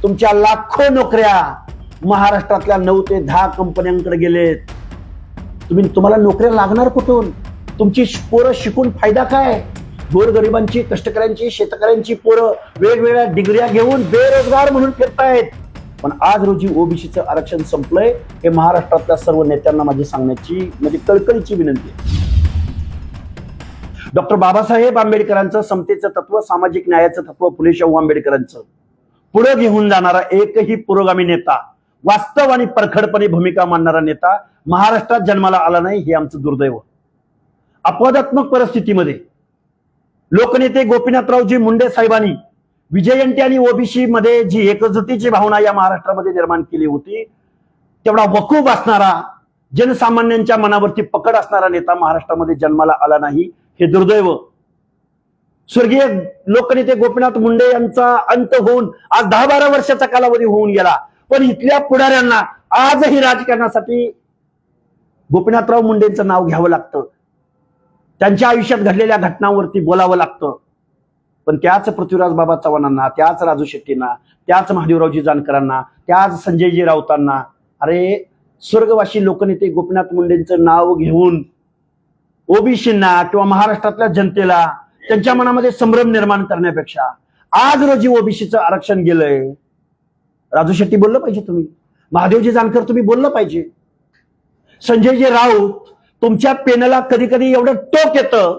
तुमच्या लाखो नोकऱ्या महाराष्ट्रातल्या 9 ते 10 कंपन्यांकडे गेलेत। तुम्हाला नोकऱ्या लागणार कुठून? तुमची पोरं शिकून फायदा काय? गोरगरिबांची, कष्टकऱ्यांची, शेतकऱ्यांची पोरं वेगवेगळ्या डिग्र्या घेऊन बेरोजगार म्हणून फिरतायत। पण आज रोजी ओबीसीचं आरक्षण संपलंय हे महाराष्ट्रातल्या सर्व नेत्यांना माझी सांगण्याची म्हणजे कळकळीची विनंती आहे। डॉक्टर बाबासाहेब आंबेडकरांचं समतेचं तत्व, सामाजिक न्यायाचं तत्व, फुले शाहू आंबेडकरांचं पुढे घेऊन जाणारा एकही पुरोगामी नेता, वास्तव आणि परखडपणे भूमिका मांडणारा नेता महाराष्ट्रात जन्माला आला नाही, हे आमचं दुर्दैव। अपवादात्मक परिस्थितीमध्ये लोकनेते गोपीनाथरावजी मुंडे साहेबांनी विजयंती आणि ओबीसी मध्ये जी एकजुटीची भावना या महाराष्ट्रामध्ये निर्माण केली होती, तेवढा वकूफ असणारा, जनसामान्यांच्या मनावरती पकड असणारा नेता महाराष्ट्रामध्ये जन्माला आला नाही, हे दुर्दैव। स्वर्गीय लोकनेते गोपीनाथ मुंडे यांचा अंत होऊन आज 10-12 वर्षाचा कालावधी होऊन गेला, पण इथल्या पुढाऱ्यांना आजही राजकारणासाठी गोपीनाथराव मुंडेंचं नाव घ्यावं लागतं, त्यांच्या आयुष्यात घडलेल्या घटनांवरती बोलावं लागतं। पण त्याच पृथ्वीराज बाबा चव्हाणांना, त्याच राजू शेट्टींना, त्याच महादेवरावजी जानकरांना, त्याच संजयजी राऊतांना, अरे स्वर्गवासी लोकनेते गोपीनाथ मुंडेंचं नाव घेऊन ओबीसींना किंवा महाराष्ट्रातल्या जनतेला त्यांच्या मनामध्ये संभ्रम निर्माण करण्यापेक्षा आज रोजी ओबीसीचं आरक्षण गेलंय, राजू शेट्टी बोललं पाहिजे, तुम्ही महादेवजी जानकर तुम्ही बोललं पाहिजे, संजयजी राऊत, तुमच्या पेनला कधी कधी एवढं टोक येतं,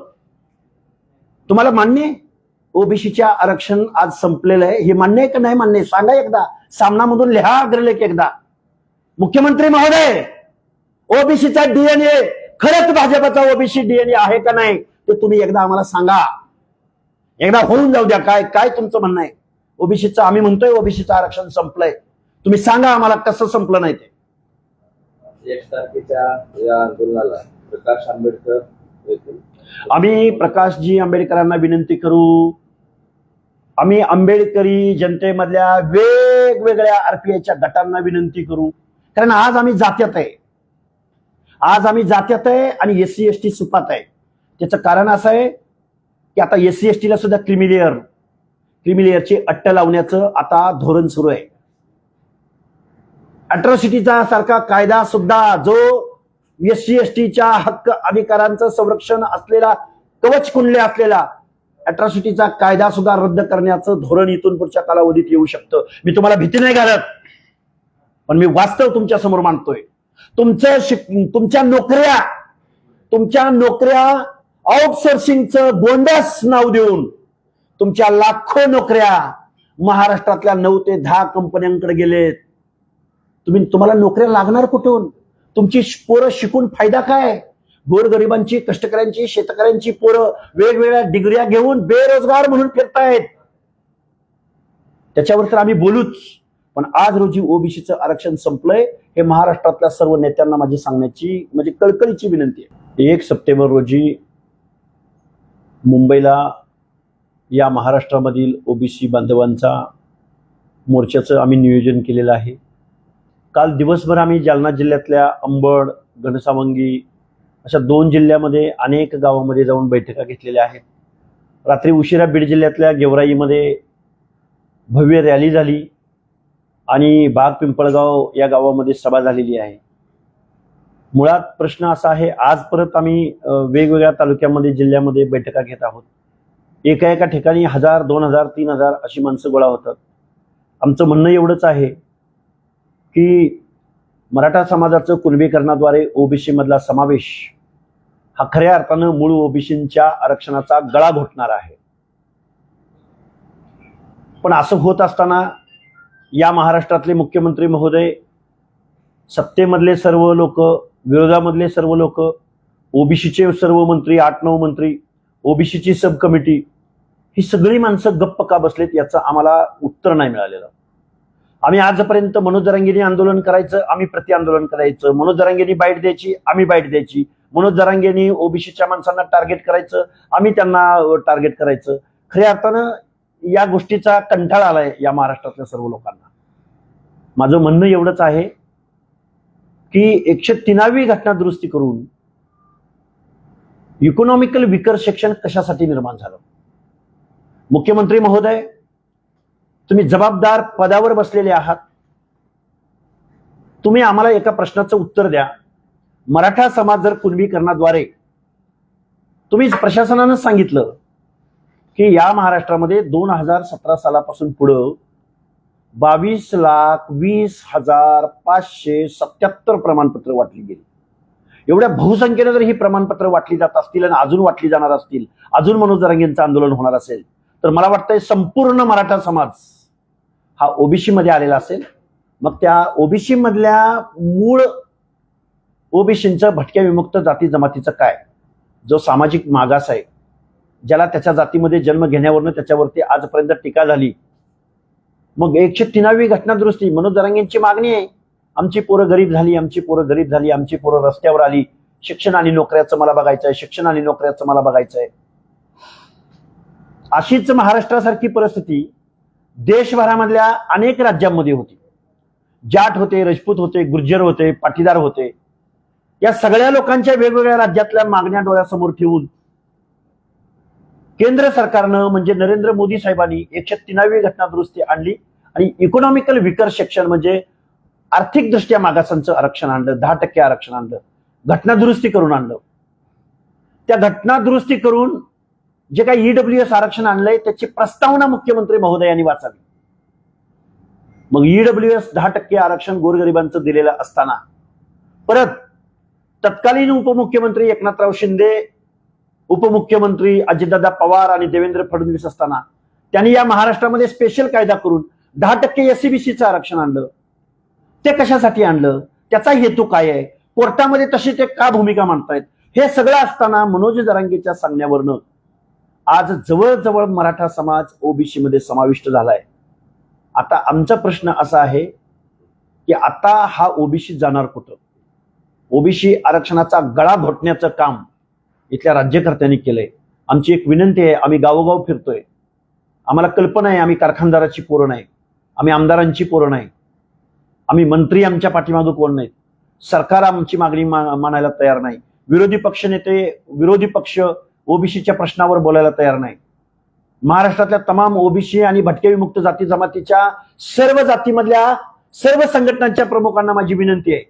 तुम्हाला मान्य आहे ओबीसीच्या आरक्षण आज संपलेलं आहे, हे मान्य आहे का नाही मान्य? सांगा एकदा, सामनामधून लिहा अग्रलेख एकदा। मुख्यमंत्री महोदय, ओबीसीचा डीएनए खरंच भाजपचा ओबीसी डीएनए आहे का नाही ते तुम्ही एकदा आम्हाला सांगा, एकदा होऊन जाऊ द्या। काय काय तुमचं म्हणणं आहे? ओबीसीचं आम्ही म्हणतोय ओबीसीचं आरक्षण संपलंय, तुम्ही सांगा आम्हाला कसं संपलं नाही ते। 1 तारखेच्या या आंदोलनाला प्रकाश आंबेडकर येतील। आम्ही प्रकाशजी आंबेडकरांना विनंती करू, आम्ही आंबेडकरी जनतेमधल्या वेगवेगळ्या आरपीआयच्या गटांना विनंती करू, कारण आज आम्ही जात्यात आहे, आज आम्ही जात्यात आहे आणि एससी एसटी सुपात आहे। त्याचं कारण असं आहे की आता एससी एसटीला सुद्धा क्रिमिलेअरची अट्ट लावण्याचं आता धोरण सुरू आहे। अट्रॉसिटीचा सारखा कायदा सुद्धा, जो एससी एसटीच्या हक्क अधिकारांचं संरक्षण असलेला, कवच कुंडले असलेला अट्रॉसिटीचा कायदा सुद्धा रद्द करण्याचं धोरण इथून पुढच्या कालावधीत येऊ शकतं। मी तुम्हाला भीती नाही घालत, पण मी वास्तव तुमच्या समोर मांडतोय। तुमच्या नोकऱ्या आउटसोर्सिंगचं बोंडस नाव देऊन तुमच्या लाखो नोकऱ्या महाराष्ट्रातल्या 9 ते 10 कंपन्यांकडे गेलेत। तुम्हाला नोकऱ्या लागणार कुठून? तुमची पोरं शिकून फायदा काय? गोरगरिबांची, कष्टकऱ्यांची, शेतकऱ्यांची पोरं वेगवेगळ्या डिग्र्या घेऊन बेरोजगार म्हणून फिरतायत। त्याच्यावर तर आम्ही बोलूच, पण आज रोजी ओबीसीचं आरक्षण संपलंय हे महाराष्ट्रातल्या सर्व नेत्यांना माझी सांगण्याची म्हणजे कळकळीची विनंती आहे। 1 सप्टेंबर रोजी मुंबईला या महाराष्ट्रामधील ओबीसी बांधवांचा मोर्चाचं आम्ही नियोजन केलेलं आहे। काल दिवसभर आम्ही जालना जिल्ह्यातल्या अंबड, घनसावंगी अशा 2 जिल्ह्यामध्ये अनेक गावामध्ये जाऊन बैठका घेतलेल्या आहेत। रात्री उशिरा बीड जिल्ह्यातल्या गेवराईमध्ये भव्य रॅली झाली आणि बाग पिंपळगाव या गावामध्ये सभा झालेली आहे। मुळात प्रश्न असा आहे, आज परत आम्ही वेगवेगळ्या तालुक्यामध्ये, जिल्ह्यामध्ये बैठका घेत आहोत। एका ठिकाणी 1000, 2000, 3000 अशी माणसं गोळा होतात। आमचं म्हणणं एवढंच आहे की मराठा समाजाचं कुणबीकरणाद्वारे ओबीसी मधला समावेश हा खऱ्या अर्थानं मूळ ओबीसींच्या आरक्षणाचा गळा घोटणार आहे। पण असं होत असताना या महाराष्ट्रातले मुख्यमंत्री महोदय, सत्तेमधले सर्व लोक, विरोधामधले सर्व लोक, ओबीसीचे सर्व मंत्री, 8-9 मंत्री, ओबीसीची सब कमिटी, ही सगळी माणसं गप्प का बसलेत याचं आम्हाला उत्तर नाही मिळालेलं। आम्ही आजपर्यंत मनोज जरांगेंनी आंदोलन करायचं, आम्ही प्रति आंदोलन करायचं, मनोज जरांगेंनी बाईट द्यायची, आम्ही बाईट द्यायची, मनोज जरांगेंनी ओबीसीच्या माणसांना टार्गेट करायचं, आम्ही त्यांना टार्गेट करायचं। खऱ्या अर्थानं या गोष्टीचा कंटाळा आलाय या महाराष्ट्रातल्या सर्व लोकांना। माझं म्हणणं एवढंच आहे की 103वी घटना दुरुस्ती करून इकॉनॉमिकल विकर सेक्शन कशासाठी निर्माण झालं? मुख्यमंत्री महोदय, तुम्ही जबाबदार पदावर बसलेले आहात. तुम्ही आम्हाला एका प्रश्नाचं उत्तर द्या. मराठा समाज जर कुणबीकरणाद्वारे, तुम्ही प्रशासनानं सांगितलं की या महाराष्ट्रामध्ये 2017 सालापासून पुढं 22,20,577 प्रमाणपत्र वाटली गेली. एवढ्या बहुसंख्येने जर ही प्रमाणपत्र वाटली जात असतील आणि अजून वाटली जाणार असतील, अजून मनोज जरांगेंचं आंदोलन होणार असेल, तर मला वाटतंय संपूर्ण मराठा समाज हा ओबीसी मध्ये आलेला असेल. मग त्या ओबीसी मधल्या मूळ ओबीसींचं भटक्या विमुक्त जाती जमातीचं काय, जो सामाजिक मागास आहे, ज्याला त्याच्या जातीमध्ये जन्म घेण्यावरनं त्याच्यावरती आजपर्यंत टीका झाली. मग 103वी घटना दुरुस्ती, मनोज जरांगेंची मागणी आहे, आमची पोरं गरीब झाली, आमची पोरं गरीब झाली, आमची पोरं रस्त्यावर आली, शिक्षण आणि नोकऱ्याचं मला बघायचं आहे, शिक्षण आणि नोकऱ्याचं मला बघायचं आहे. अशीच महाराष्ट्रासारखी परिस्थिती देशभरामधल्या अनेक राज्यांमध्ये होती. जाट होते, राजपूत होते, गुर्जर होते, पाटीदार होते. या सगळ्या लोकांच्या वेगवेगळ्या राज्यातल्या मागण्या डोळ्यासमोर ठेवून केंद्र सरकारनं म्हणजे नरेंद्र मोदी साहेबांनी 103वी घटना दुरुस्ती आणली आणि इकॉनॉमिकल विकर सेक्शन म्हणजे आर्थिकदृष्ट्या मागासांचं आरक्षण आणलं, 10% आरक्षण आणलं, घटना दुरुस्ती करून आणलं. त्या घटना दुरुस्ती करून जे काही ईडब्ल्यूएस आरक्षण आणलंय त्याची प्रस्तावना मुख्यमंत्री महोदयांनी वाचावी. मग ईडब्ल्यूएस 10% आरक्षण गोरगरिबांचं दिलेलं असताना परत तत्कालीन उपमुख्यमंत्री एकनाथराव शिंदे, उपमुख्यमंत्री अजितदादा पवार आणि देवेंद्र फडणवीस असताना त्यांनी या महाराष्ट्रामध्ये स्पेशल कायदा करून 10% एससीबीसीचं आरक्षण आणलं. ते कशासाठी आणलं, त्याचा हेतू काय आहे, कोर्टामध्ये तशी ते का भूमिका मांडतायत, हे सगळं असताना मनोज जरांगेच्या सांगण्यावरनं आज जवळजवळ मराठा समाज ओबीसी मध्ये समाविष्ट झालाय. आता आमचा प्रश्न असा आहे की आता हा ओबीसी जाणार कुठं? ओबीसी आरक्षणाचा गळा घोटण्याचं काम इथल्या राज्यकर्त्यांनी केलंय. आमची एक विनंती आहे, आम्ही गावोगाव फिरतोय, आम्हाला कल्पना आहे आम्ही कारखानदाराची पोरं नाही, आम्ही आमदारांची पोरं नाही, आम्ही मंत्री आमच्या पाठीमागं कोण नाहीत, सरकार आमची मागणी मानायला तयार नाही, विरोधी पक्ष नेते, विरोधी पक्ष ओबीसीच्या प्रश्नावर बोलायला तयार नाही. महाराष्ट्रातल्या तमाम ओबीसी आणि भटके विमुक्त जाती जमातीच्या सर्व जातीमधल्या सर्व संघटनांच्या प्रमुखांना माझी विनंती आहे,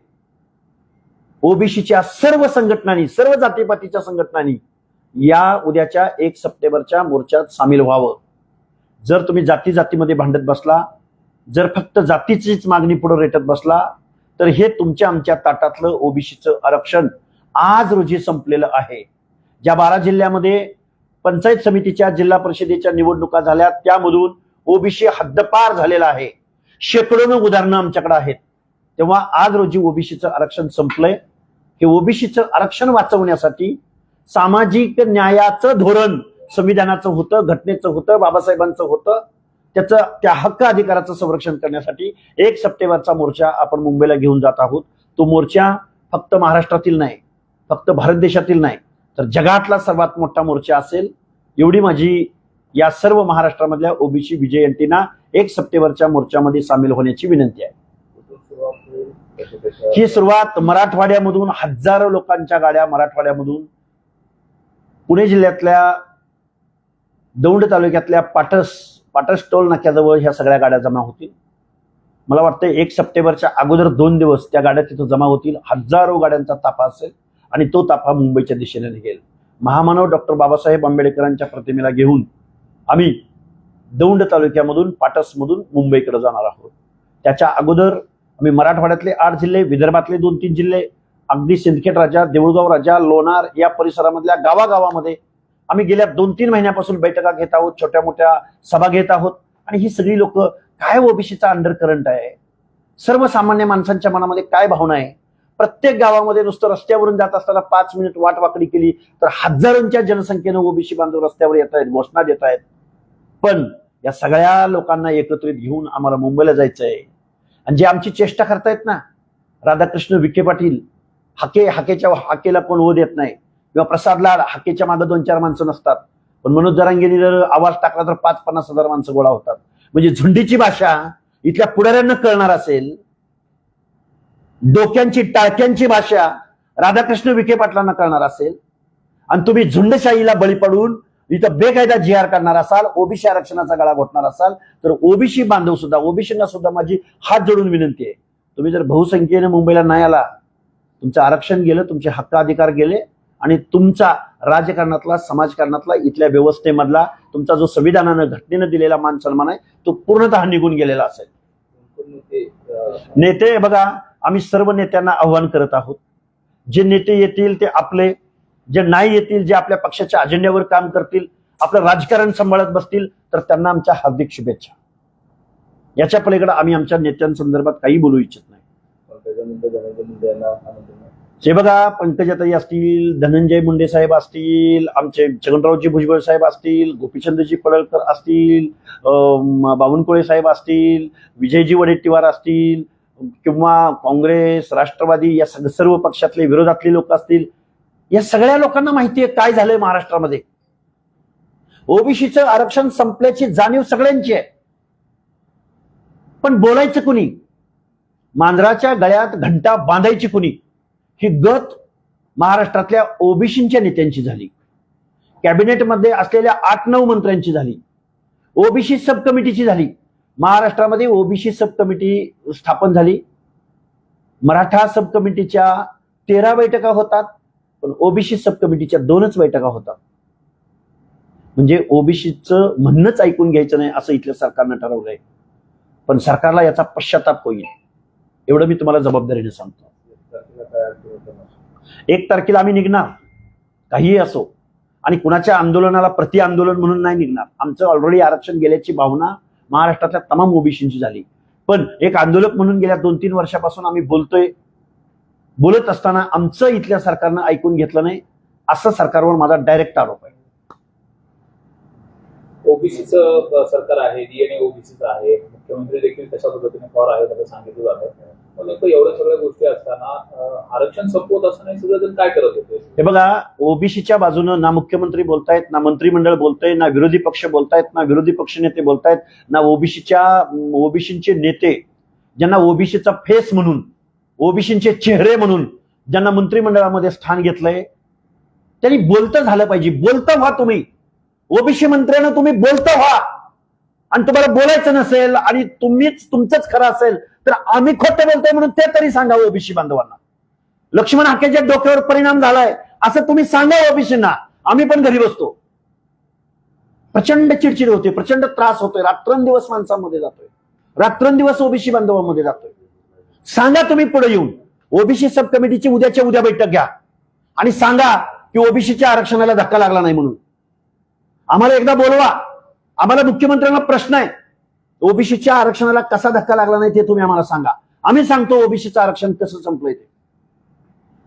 ओबीसीच्या सर्व संघटनांनी, सर्व जातीपातीच्या संघटनांनी या उद्याच्या 1 सप्टेंबरच्या मोर्चात सामील व्हावं. जर तुम्ही जाती जातीमध्ये भांडत बसला, जर फक्त जातीचीच मागणी पुढे रेटत बसला, तर हे तुमच्या आमच्या ताटातलं ओबीसीचं आरक्षण आज रोजी संपलेलं आहे. ज्या 12 जिल्ह्यामध्ये पंचायत समितीच्या, जिल्हा परिषदेच्या निवडणुका झाल्या त्यामधून ओबीसी हद्दपार झालेला आहे. शेकडोनं उदाहरणं आमच्याकडे आहेत. तेव्हा आज रोजी ओबीसीचं आरक्षण संपलंय. हे ओबीसीचं आरक्षण वाचवण्यासाठी सामाजिक न्यायाचं धोरण संविधानाचं होतं, घटनेचं होतं, बाबासाहेबांचं होतं, त्या हक्क अधिकाराचं संरक्षण करण्यासाठी 1 सप्टेंबरचा मोर्चा आपण मुंबईला घेऊन जात आहोत. तो मोर्चा फक्त महाराष्ट्रातील नाही, फक्त भारत देशातील नाही, तर जगातला सर्वात मोठा मोर्चा असेल. एवढी माझी या सर्व महाराष्ट्रामधल्या ओबीसी विजयंतींना 1 सप्टेंबरच्या मोर्चामध्ये सामील होण्याची विनंती आहे. ही सुरुवात मराठवाड्यामधून हजारो लोकांच्या गाड्या मराठवाड्यामधून पुणे जिल्ह्यातल्या दौंड तालुक्यातल्या पाटस टोल नाक्याजवळ ह्या सगळ्या गाड्या जमा होतील. मला वाटतं 1 सप्टेंबरच्या अगोदर 2 दिवस त्या गाड्या तिथं जमा होतील. हजारो गाड्यांचा ताफा असेल आणि तो ताफा मुंबईच्या दिशेने निघेल. महामानव डॉक्टर बाबासाहेब आंबेडकरांच्या प्रतिमेला घेऊन आम्ही दौंड तालुक्यामधून, पाटसमधून मुंबईकडे जाणार आहोत. त्याच्या अगोदर आम्ही मराठवाड्यातले 8 जिल्हे, विदर्भातले 2-3 जिल्हे, अगदी सिंदखेड राजा, देऊळगाव राजा, लोणार या परिसरामधल्या गावागावामध्ये आम्ही गेल्या 2-3 महिन्यापासून बैठका घेत आहोत, छोट्या मोठ्या सभा घेत आहोत. आणि ही सगळी लोक काय ओबीसीचा अंडर करंट आहे, सर्वसामान्य माणसांच्या मनामध्ये काय भावना आहे. प्रत्येक गावामध्ये नुसतं रस्त्यावरून जात असताना 5 मिनिट वाट वाकडी केली तर हजारोंच्या जनसंख्येनं ओबीसी बांधव रस्त्यावर येत आहेत, घोषणा देत आहेत. पण या सगळ्या लोकांना एकत्रित घेऊन आम्हाला मुंबईला जायचं आहे. आणि जे आमची चेष्टा करतायत ना, राधाकृष्ण विखे पाटील, हाकेला कोण हो देत नाही, किंवा प्रसाद लाड, हाकेच्या मागे 2-4 माणसं नसतात, पण मनोज जरांगेंनी जर आवाज टाकला तर 5-50 हजार माणसं गोळा होतात. म्हणजे झुंडीची भाषा इथल्या पुढाऱ्यांना कळणार असेल, डोक्यांची टाळक्यांची भाषा राधाकृष्ण विखे पाटलांना कळणार असेल, आणि तुम्ही झुंडशाहीला बळी पडून इथं बेकायदा जी आर करणार असाल, ओबीसी आरक्षणाचा गळा घोटणार असाल, तर ओबीसी बांधव सुद्धा, ओबीसींना सुद्धा माझी हात जोडून विनंती आहे, तुम्ही जर बहुसंख्येने मुंबईला नाही आला, तुमचं आरक्षण गेलं, तुमचे हक्क अधिकार गेले आणि तुमचा राजकारणातला, समाजकारणातला, इथल्या व्यवस्थेमधला तुमचा जो संविधानानं, घटनेनं दिलेला मान सन्मान आहे तो पूर्णतः निघून गेलेला असेल. नेते बघा, आम्ही सर्व नेत्यांना आव्हान करत आहोत, जे नेते येतील ते आपले, जे नाही येतील, जे आपल्या पक्षाच्या अजेंड्यावर काम करतील, आपलं राजकारण सांभाळत बसतील, तर त्यांना आमच्या हार्दिक शुभेच्छा. याच्या पलीकडे आम्ही आमच्या नेत्यांसंदर्भात काही बोलू इच्छित नाही. हे बघा, पंकजाताई असतील, धनंजय मुंडे साहेब असतील, आमचे छगनरावजी भुजबळ साहेब असतील, गोपीचंदजी पडळकर असतील, बावनकुळे साहेब असतील, विजयजी वडेट्टीवार असतील, किंवा काँग्रेस, राष्ट्रवादी या सर्व पक्षातले विरोधातले लोक असतील, या सगळ्या लोकांना माहिती आहे काय झालंय महाराष्ट्रामध्ये. ओबीसीचं आरक्षण संपल्याची जाणीव सगळ्यांची आहे, पण बोलायचं कुणी, मांजराच्या गळ्यात घंटा बांधायची कुणी, ही गत महाराष्ट्रातल्या ओबीसीच्या नेत्यांची झाली. कॅबिनेटमध्ये असलेल्या 8-9 मंत्र्यांची झाली. ओबीसी सब कमिटीची झाली. महाराष्ट्रामध्ये ओबीसी सब कमिटी स्थापन झाली. मराठा सब कमिटीच्या 13 बैठका होतात, पण ओबीसी सब कमिटीच्या 2च बैठका होतात. म्हणजे ओबीसीचं म्हणणंच ऐकून घ्यायचं नाही असं इथल्या सरकारनं ठरवलंय. पण सरकारला याचा पश्चाताप होईल, एवढं मी तुम्हाला जबाबदारीने सांगतो. 1 तारखेला आम्ही निघणार, काहीही असो, आणि कुणाच्या आंदोलनाला प्रति आंदोलन म्हणून नाही निघणार. आमचं ऑलरेडी आरक्षण गेल्याची भावना महाराष्ट्रातल्या तमाम ओबीसींची झाली, पण एक आंदोलक म्हणून गेल्या 2-3 वर्षापासून आम्ही बोलतोय. बोलत असताना आमचं इथल्या सरकारनं ऐकून घेतलं नाही, असं सरकारवर माझा डायरेक्ट आरोप आहे. ओबीसीचं सरकार आहे, डीएनए ओबीसीचं आहे, मुख्यमंत्री देखील तशा पद्धतीने फॉर आहे असं सांगितलं जातं. नेमकं एवढ्या सगळ्या गोष्टी असताना आरक्षण संपवत असताना सगळेजण काय करत होते? हे बघा, ओबीसीच्या बाजूनं ना मुख्यमंत्री बोलतायत, ना मंत्रिमंडळ बोलतंय, ना विरोधी पक्ष बोलतायत, ना विरोधी पक्ष नेते बोलतायत, ना ओबीसीचे नेते, ज्यांना ओबीसीचा फेस म्हणून, ओबीसीचे चेहरे म्हणून ज्यांना मंत्रिमंडळामध्ये स्थान घेतलंय, त्यांनी बोलतं झालं पाहिजे. बोलतं व्हा तुम्ही, ओबीसी मंत्र्यांना तुम्ही बोलतं व्हा. आणि तुम्हाला बोलायचं नसेल आणि तुमचंच खरं असेल तर आम्ही खोटं बोलतोय म्हणून ते तरी सांगा ओबीसी बांधवांना. लक्ष्मण हाकेच्या डोक्यावर परिणाम झालाय असं तुम्ही सांगा ओबीसींना. आम्ही पण घरी बसतो. प्रचंड चिडचिड होते, प्रचंड त्रास होतोय, रात्रंदिवस माणसांमध्ये जातोय, रात्रंदिवस ओबीसी बांधवांमध्ये जातोय. सांगा तुम्ही पुढे येऊन, ओबीसी सब कमिटीची उद्याच्या उद्या बैठक घ्या आणि सांगा की ओबीसीच्या आरक्षणाला धक्का लागला नाही म्हणून. आम्हाला एकदा बोलवा. आम्हाला मुख्यमंत्र्यांना प्रश्न आहे, ओबीसीच्या आरक्षणाला कसा धक्का लागला नाही ते तुम्ही आम्हाला सांगा. आम्ही सांगतो ओबीसीचं आरक्षण कसं संपलंय ते.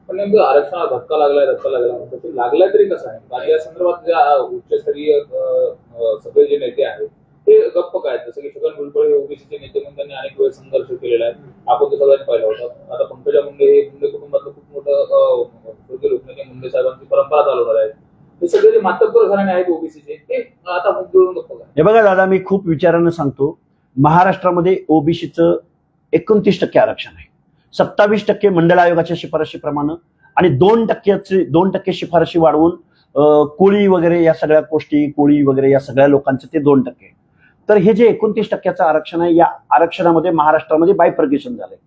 पण नेमकं आरक्षणाला धक्का लागलाय म्हणतात, ते लागलाय तरी कसं आहे? आणि या संदर्भात ज्या उच्चस्तरीय सगळे जे नेते आहेत ते गप्प काय? जसं की छगन भुजबळ हे ओबीसीचे नेते म्हणून त्यांनी अनेक वेळेस संघर्ष केलेला आहे, आपण तो सगळ्यांनी पाहिला होता. आता पंकजा मुंडे हे मुंडे कुटुंबातलं खूप मोठं लोकनेते मुंडे साहेबांची परंपरा चालवणार आहे. हे सगळे जे मातब्बर घराणे आहेत ओबीसीचे, ते आता मुंबईवरून गप्प काय? हे बघा दादा, मी खूप विचारानं सांगतो, महाराष्ट्रामध्ये ओबीसीचं 29% आरक्षण आहे. 27% मंडळ आयोगाच्या शिफारशीप्रमाणे आणि 2% शिफारशी वाढवून कोळी वगैरे या सगळ्या गोष्टी, कोळी वगैरे या सगळ्या लोकांचं ते 2%. तर हे जे 29% आरक्षण आहे, या आरक्षणामध्ये महाराष्ट्रामध्ये बायफर्गेशन झालंय.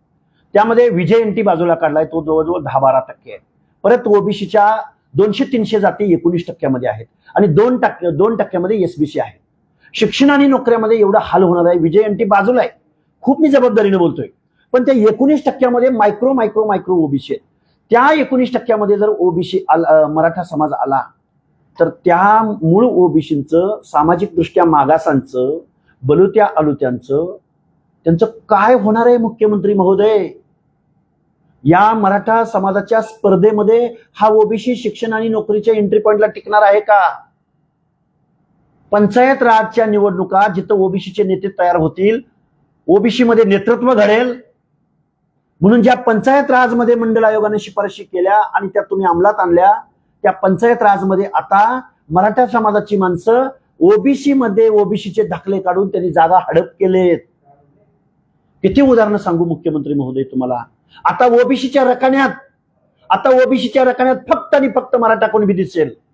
त्यामध्ये विजय एनटी बाजूला काढलाय, तो जवळजवळ 10-12% आहे. परत ओबीसीच्या 200-300 जाती 19% मध्ये आहेत आणि 2% मध्ये एसबीसी आहे. शिक्षण आणि नोकऱ्यामध्ये एवढा हाल होणार आहे. विजय एनटी बाजूला आहे, खूप मी जबाबदारीने बोलतोय, पण त्या 19% मध्ये मायक्रो ओबीसी आहेत. त्या 19% मध्ये जर ओबीसी मराठा समाज आला तर त्या मूळ ओबीसींचं, सामाजिक दृष्ट्या मागासांचं, बलुत्या अलुत्यांचं, त्यांचं काय होणार आहे मुख्यमंत्री महोदय? या मराठा समाजाच्या स्पर्धेमध्ये हा ओबीसी शिक्षण आणि नोकरीच्या एंट्री पॉइंटला टिकणार आहे का? पंचायत राजच्या निवडणुका जिथं ओबीसीचे नेते तयार होतील, ओबीसी मध्ये नेतृत्व घडेल, म्हणून ज्या पंचायत राजमध्ये मंडळ आयोगाने शिफारशी केल्या आणि त्या तुम्ही अंमलात आणल्या, त्या पंचायत राजमध्ये आता मराठा समाजाची माणसं ओबीसी मध्ये ओबीसीचे दाखले काढून त्यांनी जागा हडप केलेत. किती उदाहरणं सांगू मुख्यमंत्री महोदय तुम्हाला? आता ओबीसीच्या रकान्यात फक्त आणि फक्त मराठा कुणबी दिसेल.